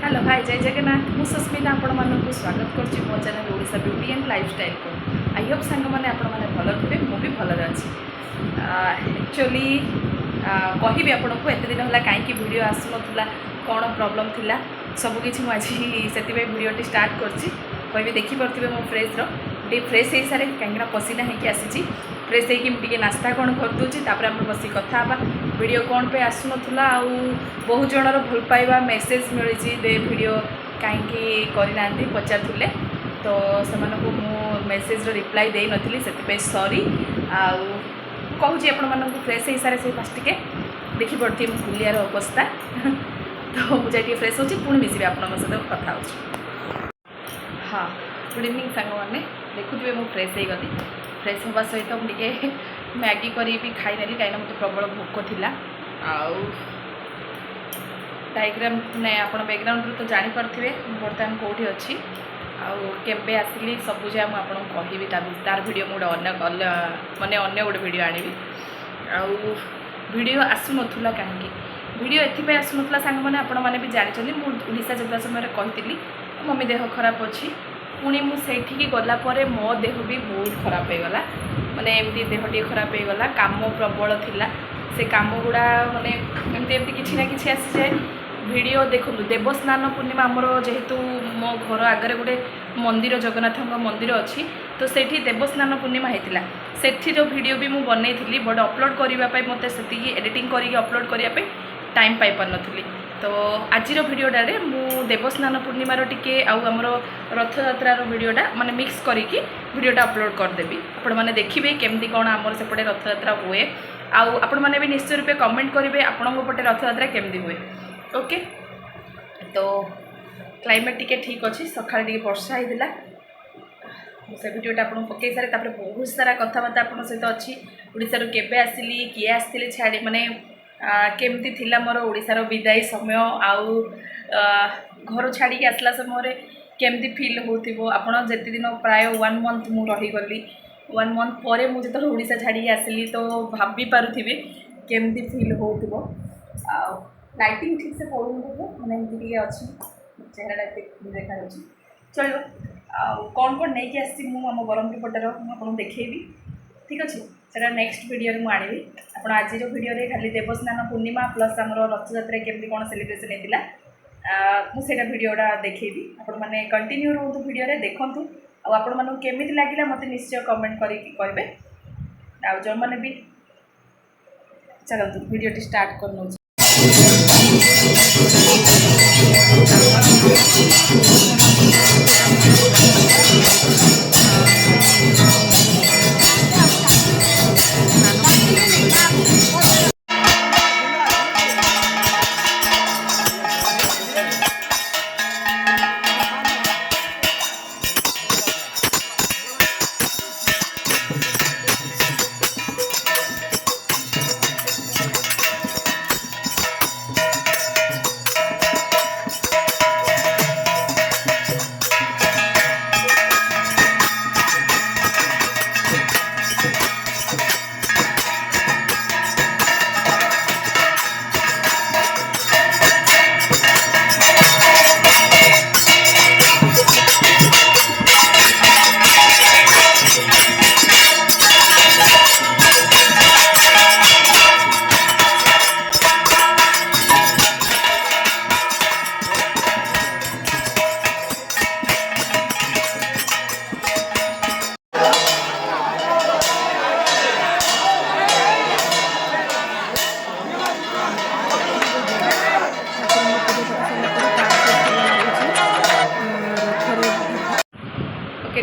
Hello hi जय जगन्नाथ मु सस्मिता आपण मानक स्वागत करछि मो channel Odisha beauty and lifestyle को आई होप सांग मैंने आपण मैंने भल थे मुझे भलर अच्छी एक्चुअली कहबी आपण को एत दिन है कहीं वीडियो आसुना कौन प्रोब्लेम थिला सबकि मुझे से वीडियो स्टार्ट करबी देखिपे मो फ्रेश टे फ्रेश हो सारे कहीं पसीना होगी आसी फ्रेश होगी नास्ता कौन कर दूसरी आम बस कथा वीडियो कौन पे आसुना बहुत जनर भल पाइबा मेसेज मिली दे वीडियो कहीं करना पचारे तो से मेसेज रिप्लाई दे नी से सॉरी कहूँ आपण मानक फ्रेश हो सारे से फास्ट टे देखी पड़ती बुलियार अवस्था तो मुझे फ्रेश होची पुणी मिसबी आपण सहित कथा हो। हाँ गुड इवनिंग सांग मैंने देखुए मुझे फ्रेश हो गली फ्रेश होगा सहित मुझे मैगी कर खाई नेली कहीं मत प्रबल भोक थिला डायग्राम ने आप बैकग्राउंड तो जानीपे बर्तमान कौटी अच्छी आबे आसली सबू जगह मुझे कहबी तार वीडियो मुझे मानने अन्य गोटे वीडियो आनी वीडियो आसूना कहीं वीडियो एथपाई आसूना सांग मैंने आपण मैंने भी जानते मुझा जब समय कही मम्मी देह खराब अच्छी पुणी मुझे गलापर मो देह भी बहुत खराब हो गला माने एमती देह टे खराब हो गला काम प्रबल थिला से काम गुड़ा माने एमती एमती किसी ना कि आसी जाए वीडियो देखूँ देवस्नान पूर्णिमा आमर जेहेतु मो घर आगे गोटे मंदिर जगन्नाथ मंदिर अच्छी तो सेठी देवस्नान पूर्णिमा होता से वीडियो भी मुझे बनई बट अपलोड करने मत से एडिटिंग करके अपलोड करने टाइम पाई पार नी तो आज वीडियोटा मु देवस्नान पूर्णिमार टिके आमर रथयात्रार वीडियोटा माने मिक्स करके वीडियोटा अपलोड करदेवी आपण मैंने देखिए केमती कौन आमर सेपटे रथयात्रा हुए आपण मैंने भी निश्चय रूपे कमेंट करेंगे आपण पटे रथयात्रा केमती हुए ओके। तो क्लाइमेट टिके ठीक अच्छी सकाल टे वर्षा होता से वीडियोटा आपको पकई सारे बहुत सारा कथबार्ता आप सहित अच्छी ओडिशारू केबे आसिली किए आसते छाड़ी माने केमती थिला मोर ओडिशार विदाई समय आउ घर छाड़ी आसला समय केमती फील हो आपड़ जिते दिन प्राय 1 मंथ मु रहीगली 1 मंथ पर मुझे ओडिशा छाड़ी आसली तो भाभी पारुथिबे केमती फील हो लाइटिंग ठीक से पड़ू मैंने एमती अच्छी चेहरा देखा चलो कौन कौन नहीं आसी आम ब्रह्मपुर पटर आपको देखी ठीक अच्छे से नेक्स्ट वीडियो में आनी आप आज वीडियो खाली देवस्नान पूर्णिमा प्लस आम रथयात्रा केमती कौन सेलिब्रेशन होता मुझे वीडियोटा देखी आपण मैंने कंटिन्यू रोहतु वीडियो देखूँ आपण मानू केमी लगे मत निश्चय कमेंट करेंगे आ जो मैंने भी चलते वीडियो स्टार्ट कर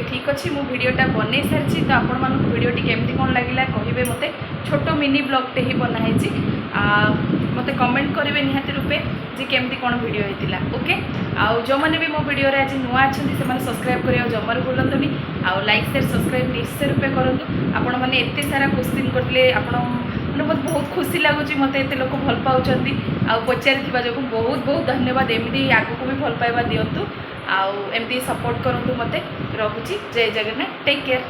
ठीक अच्छे मु वीडियोटा बनई सारी तो आपण मानक वीडियोटी केमती कौन लगे कहे मत छोट मिनी ब्लॉगटे ही बनाई मत कमेंट करेंगे निहाती रूपे जे केमती कौन वीडियो होता ओके आउ जो मैंने भी मो वीडियो आज नुआ अच्छा से सब्सक्राइब करें जमार भूलतुनि आउ लाइक शेयर सब्सक्राइब निश्चय रूपे करूँ आपण मैंने एत सारा क्वेश्चन करते आपण मत बहुत खुशी लगुच मत एत लोक भल पाँच पचारि जो बहुत बहुत धन्यवाद एमती आगू भी भल पाइबा दिंतु आउ एमती सपोर्ट करूँ मत रखुची जय जगन्नाथ टेक केयर।